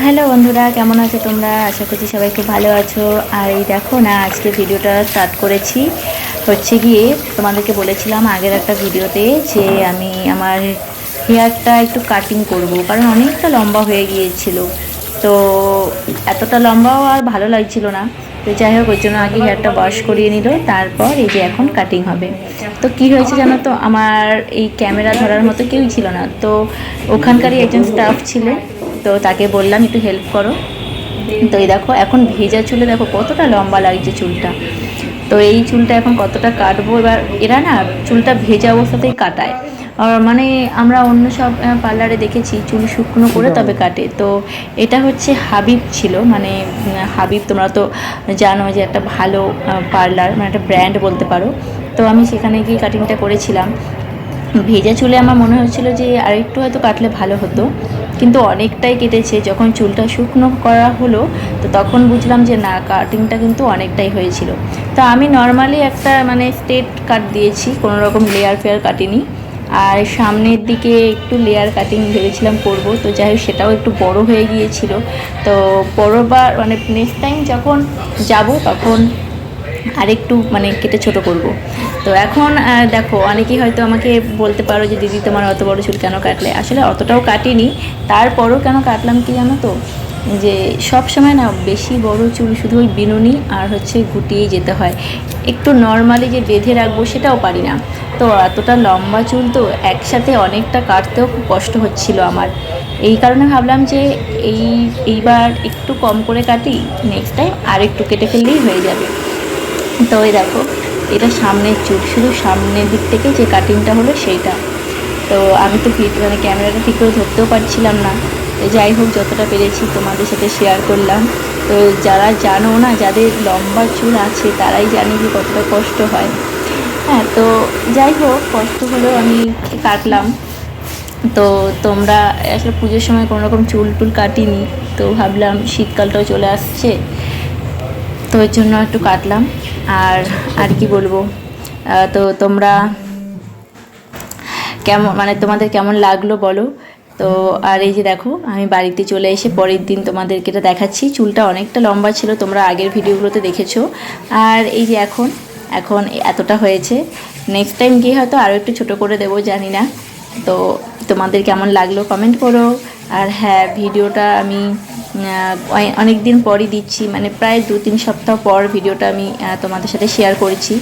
Hello বন্ধুরা, কেমন আছো তোমরা? আশা করছি সবাই খুব ভালো আছো। আর এই দেখো না, আজকে ভিডিওটা স্টার্ট করেছি হচ্ছে গিয়ে, তোমাদেরকে বলেছিলাম আগের একটা ভিডিওতে যে আমি আমার হেয়ারটা একটু কাটিং করব, কারণ অনেকটা লম্বা হয়ে গিয়েছিল। তো এতটা লম্বাও আর ভালো লাগছিল না। তো যাই হোক, ওই জন্য আগে হেয়ারটা ওয়াশ করিয়ে নিল, তারপর এই যে এখন কাটিং হবে। তো কি হয়েছে জানো তো, আমার এই ক্যামেরা ধরার মতো কেউই ছিল না। তো ওখানকারই একজন স্টাফ ছিল, তো তাকে বললাম একটু হেল্প করো। তো এই দেখো, এখন ভেজা চুলে দেখো কতটা লম্বা লাগছে চুলটা। তো এই চুলটা এখন কতটা কাটবো এবার। এরা না চুলটা ভেজা অবস্থাতেই কাটায়। আর মানে আমরা অন্য সব পার্লারে দেখেছি চুল শুকনো করে তবে কাটে। তো এটা হচ্ছে হাবিব ছিল, মানে হাবিব তোমরা তো জানো যে একটা ভালো পার্লার, মানে একটা ব্র্যান্ড বলতে পারো। তো আমি সেখানে গিয়ে কাটিংটা করেছিলাম। ভেজা চুলে আমার মনে হচ্ছিল যে আরেকটু হয়তো কাটলে ভালো হতো, কিন্তু অনেকটাই কেটেছে। যখন চুলটা শুকনো করা হলো, তো তখন বুঝলাম যে না, কাটিংটা কিন্তু অনেকটাই হয়েছিল। তো আমি নর্মালি একটা মানে স্ট্রেট কাট দিয়েছি, কোনো রকম লেয়ার ফেয়ার কাটিনি। আর সামনের দিকে একটু লেয়ার কাটিং ভেবেছিলাম করব, তো যাই হোক সেটাও একটু বড় হয়ে গিয়েছিল। তো পরবার মানে নেক্সট টাইম যখন যাব তখন আরেকটু মানে কেটে ছোট করব। তো এখন দেখো, অনেকেই হয়তো আমাকে বলতে পারো যে দিদি তোমার অত বড় চুল কেন কাটলে। আসলে অতটাও কাটিনি, তারপরও কেন কাটলাম কি জানো তো, যে সব সময় না বেশি বড় চুল শুধু ওই বিনুনি আর হচ্ছে গুটিয়েই যেতে হয়। একটু নর্মালি যে বেঁধে রাখবো সেটাও পারি না। তো এতটা লম্বা চুল তো একসাথে অনেকটা কাটতেও খুব কষ্ট হচ্ছিল আমার। এই কারণে ভাবলাম যে এইবার একটু কম করে কাটি, নেক্সট টাইম আর একটু কেটে ফেললেই হয়ে যাবে। তো ওই দেখো, এটা সামনের চুল, শুধু সামনের দিক থেকে যে কাটিংটা হলো সেইটা। তো আমি তো মানে ক্যামেরাটা ঠিক করে ধরতেও পারছিলাম না। তো যাই হোক, যতটা পেরেছি তোমাদের সাথে শেয়ার করলাম। তো যারা জানো না, যাদের লম্বা চুল আছে তারাই জানে যে কতটা কষ্ট হয়। হ্যাঁ, তো যাই হোক, কষ্ট হলেও আমি কাটলাম। তো তোমরা আসলে পুজোর সময় কোনো রকম চুল টুল কাটিনি, তো ভাবলাম শীতকালটাও চলে আসছে, তো ওই জন্য একটু কাটলাম। আর আর কি বলবো, তো তোমরা কেমন, মানে তোমাদের কেমন লাগলো বলো। তো আর এই যে দেখো, আমি বাড়িতে চলে এসে পরের দিন তোমাদেরকে এটা দেখাচ্ছি। চুলটা অনেকটা লম্বা ছিল, তোমরা আগের ভিডিওগুলোতে দেখেছো। আর এই যে এখন এখন এতটা হয়েছে। নেক্সট টাইম গিয়ে হয়তো আরও একটু ছোটো করে দেবো, জানি না। তো তোমাদের কেমন লাগলো কমেন্ট করো। আর হ্যাঁ, ভিডিওটা আমি অনেক দিন পরই দিচ্ছি, মানে প্রায় 2-3 সপ্তাহ পর ভিডিওটা আমি তোমাদের সাথে শেয়ার করেছি।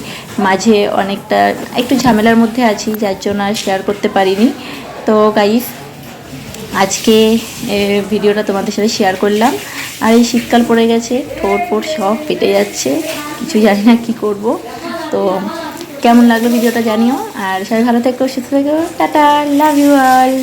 মাঝে অনেকটা একটু ঝামেলার মধ্যে আছি, যার জন্য আর শেয়ার করতে পারিনি। তো গাইস, আজকে ভিডিওটা তোমাদের সাথে শেয়ার করলাম। আর এই শীতকাল পড়ে গেছে, ঠোঁট ফোট সব পেটে যাচ্ছে, কিছু জানি না কী করব। তো কেমন লাগলো ভিডিওটা জানিও। আর সবাই ভালো থেকো, সুস্থ থেকো, টাটা, লাভ ইউ অল।